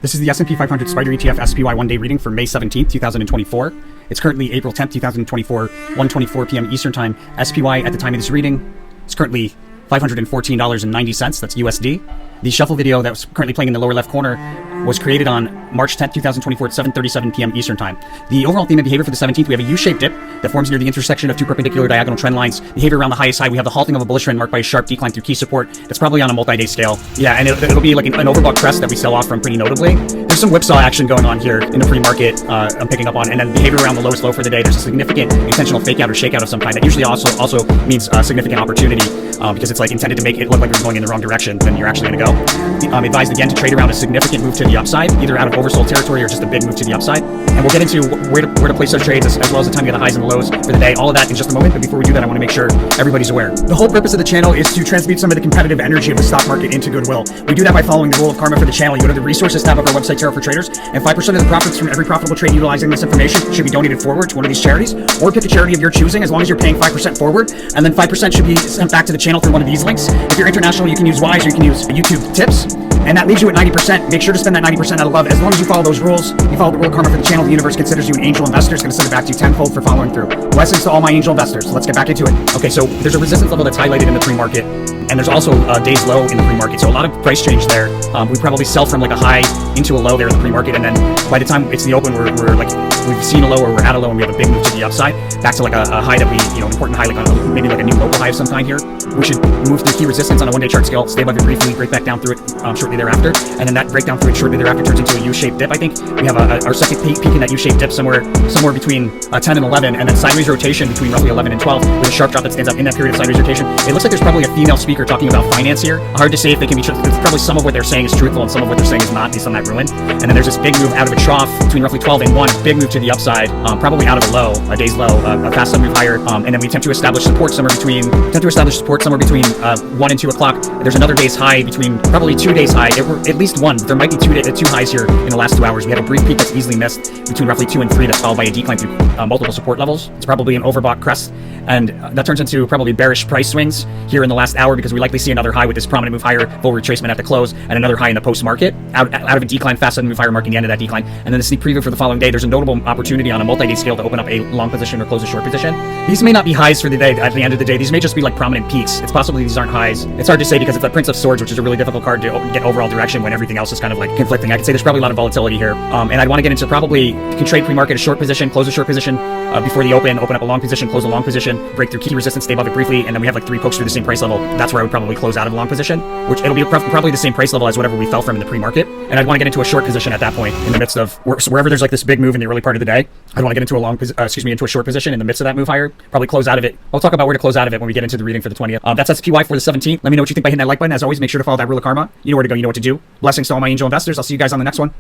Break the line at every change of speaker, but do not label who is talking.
This is the S&P 500 Spider ETF SPY one-day reading for May 17th, 2024. It's currently April 10th, 2024, 1:24 p.m. Eastern Time. SPY at the time of this reading is currently $514.90. That's USD. The shuffle video that was currently playing in the lower left corner was created on March 10th, 2024 at 7:37 p.m. Eastern Time. The overall theme of behavior for the 17th, we have a U-shaped dip that forms near the intersection of two perpendicular diagonal trend lines. Behavior around the highest high, we have the halting of a bullish trend marked by a sharp decline through key support. That's probably on a multi-day scale. Yeah, and it'll be like an overbought crest that we sell off from pretty notably. There's some whipsaw action going on here in the pre-market I'm picking up on, and then behavior around the lowest low for the day. There's a significant intentional fake out or shakeout of some kind that usually also means significant opportunity because it's like intended to make it look like you're going in the wrong direction than you're actually going to go. Advised again to trade around a significant move to the upside, either out of oversold territory or just a big move to the upside. And we'll get into where to place those trades as well as the time to get the highs and the lows for the day. All of that in just a moment. But before we do that, I want to make sure everybody's aware. The whole purpose of the channel is to transmute some of the competitive energy of the stock market into goodwill. We do that by following the rule of karma for the channel. You go to the resources tab of our website, Tarot for Traders, and 5% of the profits from every profitable trade utilizing this information should be donated forward to one of these charities, or pick a charity of your choosing as long as you're paying 5% forward, and then 5% should be sent back to the channel through one of these links. If you're international, you can use Wise or you can use YouTube tips. And that leaves you at 90%. Make sure to spend that 90% out of love. As long as you follow those rules, you follow the rule of karma for the channel, the universe considers you an angel investor. It's going to send it back to you tenfold for following through. Blessings to all my angel investors. Let's get back into it. Okay, so there's a resistance level that's highlighted in the pre-market, and there's also a day's low in the pre-market. So a lot of price change there. We probably sell from like a high into a low there in the pre-market, and then by the time it's the open, we're like, we've seen a low or we're at a low and we have a big move to the upside, back to like a high that we, an important high, like maybe like a new local high of some kind here. We should move through key resistance on a one-day chart scale, stay above it briefly, break back down through it shortly thereafter, and then that breakdown through it shortly thereafter turns into a U-shaped dip. I think we have our second peak in that U-shaped dip somewhere between 10 and 11, and then sideways rotation between roughly 11 and 12 with a sharp drop that stands up in that period of sideways rotation. It looks like there's probably a female speaker talking about finance here. Hard to say if they can be truthful. It's probably some of what they're saying is truthful and some of what they're saying is not based on that ruin. And then there's this big move out of a trough between roughly 12 and 1, big move to the upside, probably out of a low, a day's low, a fast sub move higher, and then we attempt to establish support somewhere between 1 and 2 o'clock. There's another day's high between probably 2 days high, at least one. There might be two highs here in the last 2 hours. We had a brief peak that's easily missed between roughly 2 and 3 that's followed by a decline through multiple support levels. It's probably an overbought crest, and that turns into probably bearish price swings here in the last hour because we likely see another high with this prominent move higher, full retracement at the close, and another high in the post market out of a decline, fast sudden move higher marking the end of that decline. And then the sneak preview for the following day, there's a notable opportunity on a multi-day scale to open up a long position or close a short position. These may not be highs for the day. At the end of the day, these may just be like prominent peaks. It's possibly these aren't highs. It's hard to say because it's a Prince of Swords, which is a really difficult card to get overall direction when everything else is kind of like conflicting. I could say there's probably a lot of volatility here, and I'd want to get into probably you can trade pre-market a short position, close a short position before the open up a long position, close a long position, break through key resistance, stay above it briefly, and then we have like 3 pokes through the same price level. That's where I would probably close out of a long position, which it'll be probably the same price level as whatever we fell from in the pre-market. And I'd want to get into a short position at that point in the midst of wherever there's like this big move in the early part of the day. I'd want to get into into a short position in the midst of that move higher, probably close out of it. I'll talk about where to close out of it when we get into the reading for the 20th. That's SPY for the 17th. Let me know what you think by hitting that like button. As always, make sure to follow that rule of karma. You know where to go, you know what to do. Blessings to all my angel investors. I'll see you guys on the next one.